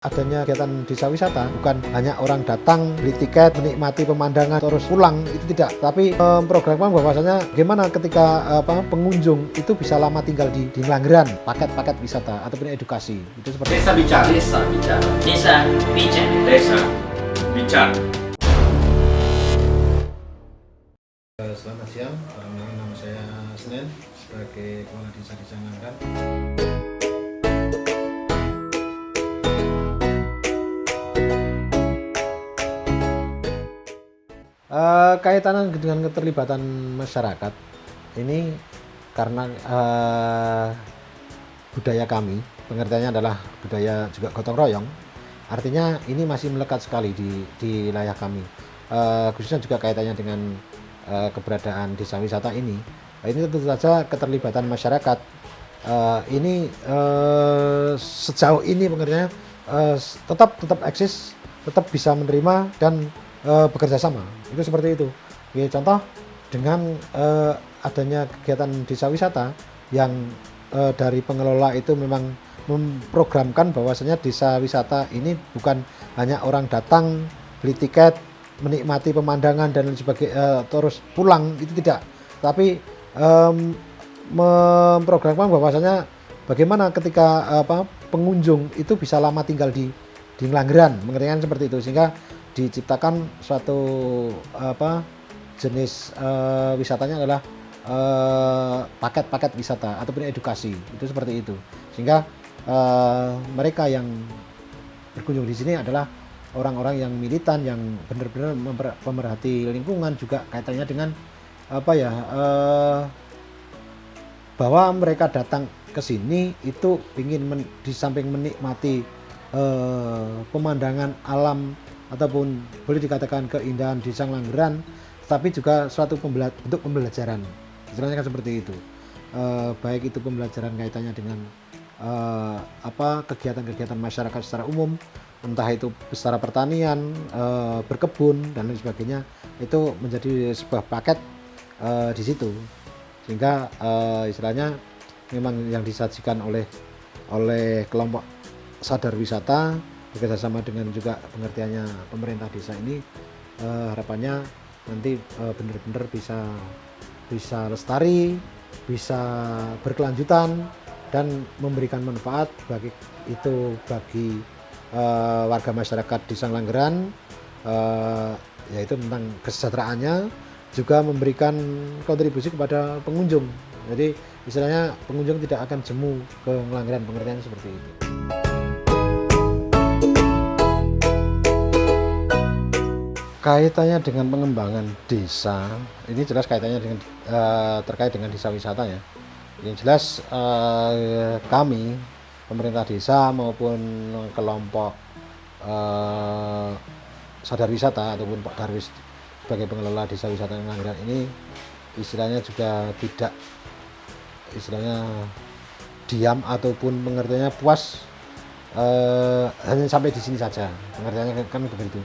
Adanya kegiatan desa wisata bukan hanya orang datang beli tiket menikmati pemandangan terus pulang, itu tidak, tapi memprogramkan bahwasanya bagaimana ketika pengunjung itu bisa lama tinggal di Ngelanggeran, paket-paket wisata ataupun edukasi itu seperti Desa bicara. Desa bicara. Desa bicara. Desa bicara. Selamat siang, perkenalkan nama saya Senen sebagai Kepala Desa Ngelanggeran. Kaitan dengan keterlibatan masyarakat ini karena budaya kami, pengertiannya adalah budaya juga gotong royong, artinya ini masih melekat sekali di wilayah kami, khususnya juga kaitannya dengan keberadaan desa wisata ini tentu saja keterlibatan masyarakat ini sejauh ini pengertiannya tetap eksis, tetap bisa menerima dan bekerja sama, itu seperti itu. Oke, contoh dengan adanya kegiatan desa wisata yang dari pengelola itu memang memprogramkan bahwasanya desa wisata ini bukan hanya orang datang beli tiket menikmati pemandangan dan lain sebagainya terus pulang, itu tidak, tapi memprogramkan bahwasanya bagaimana ketika pengunjung itu bisa lama tinggal di Ngelanggeran, mengertikan seperti itu, sehingga diciptakan suatu jenis wisatanya adalah paket-paket wisata ataupun edukasi, itu seperti itu, sehingga mereka yang berkunjung di sini adalah orang-orang yang militan, yang benar-benar pemerhati lingkungan, juga kaitannya dengan bahwa mereka datang ke sini itu ingin di samping menikmati pemandangan alam ataupun boleh dikatakan keindahan desa Ngelanggeran, tapi juga suatu bentuk pembelajaran, istilahnya kan seperti itu, baik itu pembelajaran kaitannya dengan kegiatan-kegiatan masyarakat secara umum, entah itu secara pertanian, berkebun dan lain sebagainya, itu menjadi sebuah paket di situ, sehingga istilahnya memang yang disajikan oleh kelompok sadar wisata bekerjasama dengan juga pengertiannya pemerintah desa ini, harapannya nanti benar-benar bisa lestari, bisa berkelanjutan dan memberikan manfaat bagi warga masyarakat desa Ngelanggeran, yaitu tentang kesejahteraannya, juga memberikan kontribusi kepada pengunjung. Jadi istilahnya pengunjung tidak akan jemu ke Ngelanggeran, pengertiannya seperti itu. Kaitannya dengan pengembangan desa, ini jelas kaitannya dengan terkait dengan desa wisata ya. Yang jelas kami, pemerintah desa maupun kelompok sadar wisata ataupun Pak Darwis sebagai pengelola desa wisata Ngelanggeran ini istilahnya juga tidak diam ataupun pengertiannya puas hanya sampai di sini saja, pengertiannya kan begitu.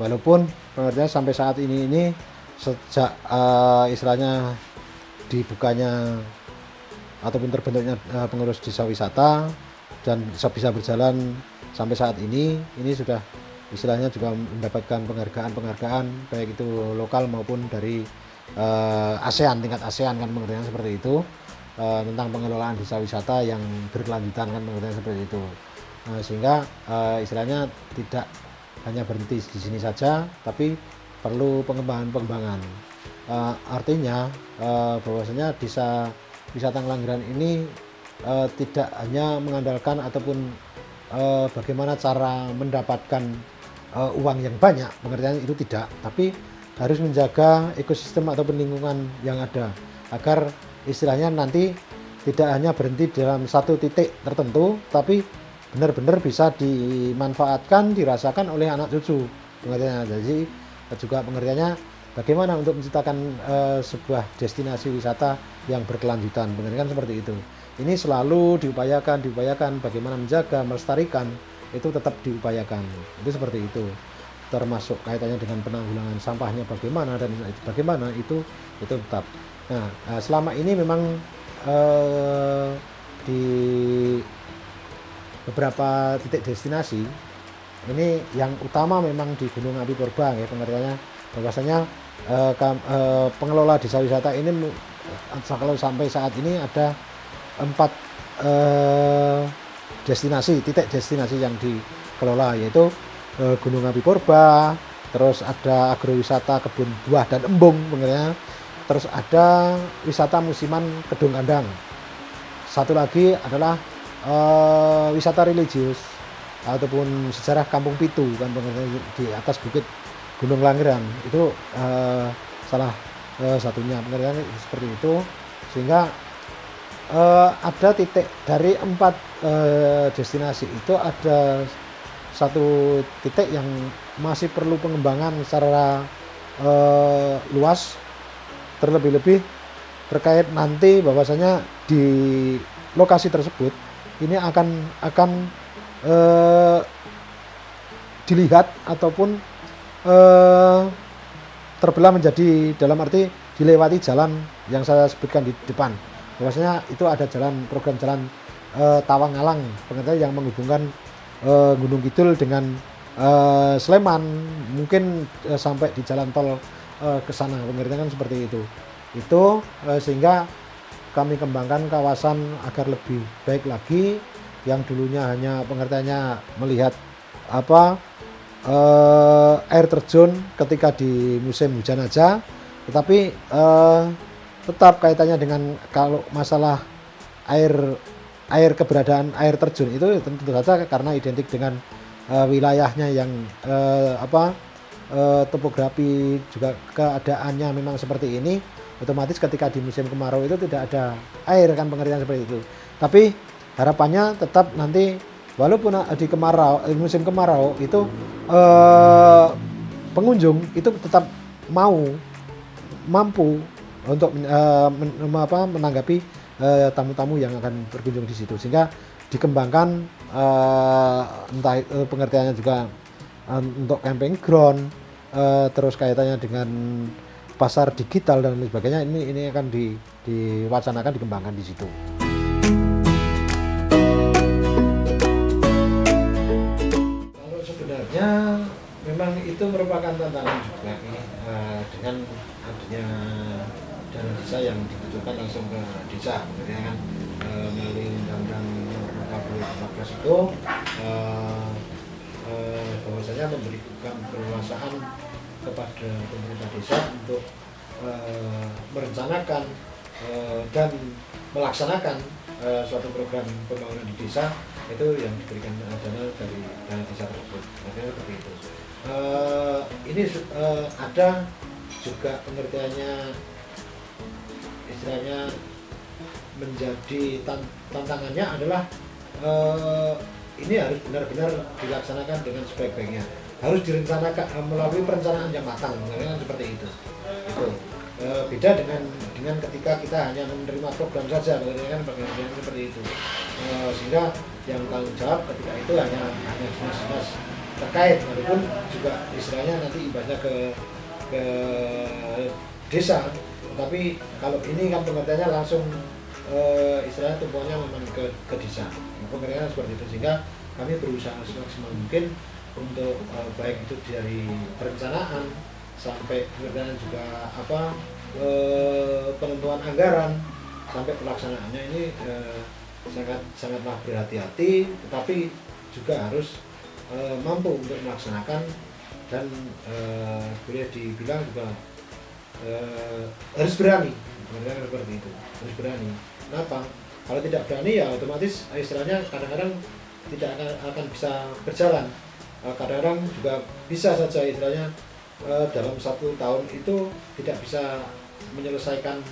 Walaupun pengertiannya sampai saat ini sejak istilahnya dibukanya ataupun terbentuknya pengurus desa wisata dan bisa berjalan sampai saat ini sudah istilahnya juga mendapatkan penghargaan baik itu lokal maupun dari ASEAN, tingkat ASEAN kan pengertiannya seperti itu, tentang pengelolaan desa wisata yang berkelanjutan kan pengertiannya seperti itu, sehingga istilahnya tidak hanya berhenti di sini saja, tapi perlu pengembangan. Artinya bahwasanya desa wisata Ngelanggeran ini tidak hanya mengandalkan ataupun bagaimana cara mendapatkan uang yang banyak, pengertian itu tidak, tapi harus menjaga ekosistem ataupun lingkungan yang ada, agar istilahnya nanti tidak hanya berhenti dalam satu titik tertentu, tapi benar-benar bisa dimanfaatkan, dirasakan oleh anak cucu, pengertiannya. Jadi juga pengertiannya bagaimana untuk menciptakan sebuah destinasi wisata yang berkelanjutan, pengertian seperti itu. Ini selalu diupayakan bagaimana menjaga, melestarikan, itu tetap diupayakan, itu seperti itu, termasuk kaitannya dengan penanggulangan sampahnya bagaimana dan bagaimana itu tetap. Nah, selama ini memang di beberapa titik destinasi ini yang utama memang di Gunung Api Purba ya, pengertiannya bahwasanya pengelola desa wisata ini kalau sampai saat ini ada 4 titik destinasi yang dikelola, yaitu Gunung Api Purba, terus ada agrowisata kebun buah dan embung pengertiannya, terus ada wisata musiman Kedung Kandang, satu lagi adalah wisata religius ataupun sejarah Kampung Pitu kan pengertiannya di atas bukit Gunung Langiran, itu salah satunya pengertiannya seperti itu. Sehingga ada titik dari 4 destinasi itu ada satu titik yang masih perlu pengembangan secara luas, terlebih-lebih terkait nanti bahwasanya di lokasi tersebut ini akan dilihat ataupun terbelah menjadi, dalam arti dilewati jalan yang saya sebutkan di depan. Bahwasanya itu ada program jalan Tawangalang pengertian yang menghubungkan Gunung Kidul dengan Sleman, mungkin sampai di jalan tol ke sana pengertian kan seperti itu. Sehingga kami kembangkan kawasan agar lebih baik lagi, yang dulunya hanya pengertiannya melihat air terjun ketika di musim hujan aja, tetapi tetap kaitannya dengan kalau masalah air keberadaan air terjun itu tentu saja karena identik dengan wilayahnya yang topografi juga keadaannya memang seperti ini, otomatis ketika di musim kemarau itu tidak ada air kan pengertian seperti itu. Tapi harapannya tetap nanti walaupun di musim kemarau itu pengunjung itu tetap mampu untuk menanggapi tamu-tamu yang akan berkunjung di situ, sehingga dikembangkan entah pengertiannya juga untuk camping ground, terus kaitannya dengan pasar digital dan lain sebagainya, ini akan diwacanakan dikembangkan di situ. Kalau sebenarnya memang itu merupakan tantangan juga dengan adanya dana desa yang ditujukan langsung ke desa, kan melalui Undang-Undang Nomor 40 itu bahwasanya memberikan keleluasaan kepada pemerintah desa untuk merencanakan dan melaksanakan suatu program pembangunan di desa, itu yang diberikan dana dari dana desa tersebut. Artinya seperti itu. Ini ada juga pengertiannya, istilahnya menjadi tantangannya adalah ini harus benar-benar dilaksanakan dengan sebaik-baiknya, harus direncanakan melalui perencanaan yang matang, kan seperti itu. Beda dengan ketika kita hanya menerima program saja, kan bagian seperti itu. Sehingga yang tanggung jawab ketika itu hanya dinas-dinas terkait, walaupun juga istilahnya nanti ibaratnya ke desa, tapi kalau ini kan pengertiannya langsung istilahnya tumpuannya memang ke desa, pengertiannya seperti itu. Sehingga kami berusaha semaksimal mungkin untuk baik itu dari perencanaan sampai pengertian juga penentuan anggaran sampai pelaksanaannya ini sangatlah berhati-hati, tetapi juga harus mampu untuk melaksanakan dan boleh dibilang juga harus berani, seperti itu, harus berani. Kenapa? Kalau tidak berani ya otomatis istilahnya kadang-kadang tidak akan bisa berjalan. Kadang-kadang juga bisa saja istilahnya dalam 1 tahun itu tidak bisa menyelesaikan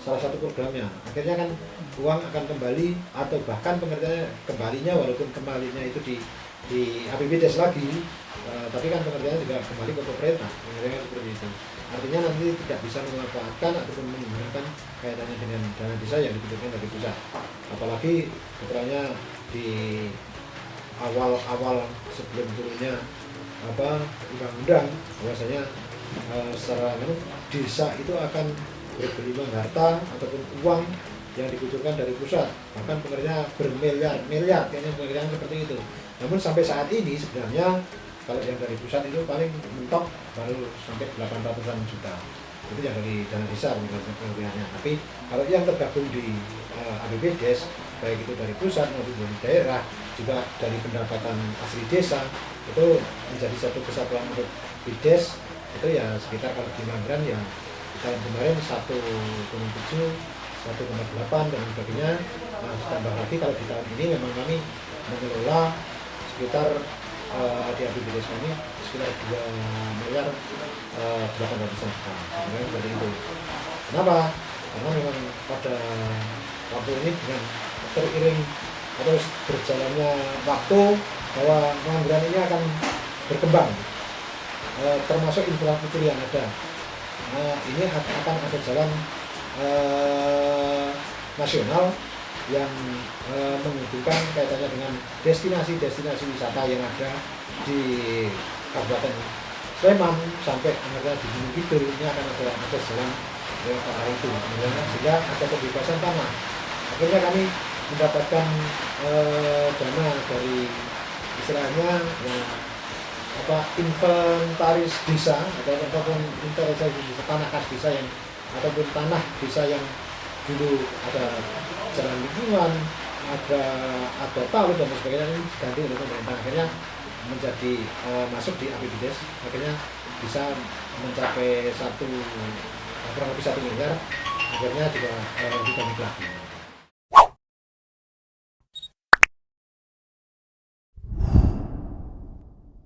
salah satu programnya. Akhirnya kan uang akan kembali, atau bahkan pengertiannya kembalinya, walaupun kembalinya itu di APBDes lagi, tapi kan pengertiannya juga kembali ke pemerintah, pengertiannya seperti itu. Artinya nanti tidak bisa memanfaatkan ataupun menggunakan kaitannya dengan dana desa yang dibutuhkan dari pusat. Apalagi keterangannya di awal sebelum turunnya undang-undang, bahwasanya secara desa itu akan bergelimang harta ataupun uang yang dikucurkan dari pusat, bahkan pengertiannya bermiliar-miliar, kayaknya pengertian seperti itu. Namun sampai saat ini sebenarnya kalau yang dari pusat itu paling mentok baru sampai 800-an juta. Itu yang dari dana desa pengertiannya. Tapi kalau yang tergabung di APBDes, baik itu dari pusat maupun dari daerah, juga dari pendapatan asli desa, itu menjadi satu kesatuan untuk BIDes, itu ya sekitar kalau di Manggaran ya tahun kemarin 1,7, 1,8 dan sebagainya. Nah, tambah lagi kalau di tahun ini memang kami mengelola sekitar di APBDes kami sekitar 2 miliar 800-an juta. Sebenarnya seperti itu. Kenapa? Karena memang pada waktu ini dengan teriring atau berjalannya waktu bahwa Manggaran ini akan berkembang, termasuk infrastruktur yang ada. Ini akan ada jalan nasional yang menghubungkan kaitannya dengan destinasi-destinasi wisata yang ada di Kabupaten Sleman sampai di Gunung Kidul. Ini akan ada jalan lewat arah itu, sehingga ada kebebasan tanah. Akhirnya kami mendapatkan dana dari istilahnya inventaris desa ataupun inventaris tanah khas desa yang ataupun tanah desa yang dulu ada jalan lingkungan, ada talu dan sebagainya, ini diganti oleh pemerintah. Akhirnya menjadi masuk di APBDes, akhirnya bisa mencapai kurang lebih 1 miliar. Akhirnya juga dibanding lagi.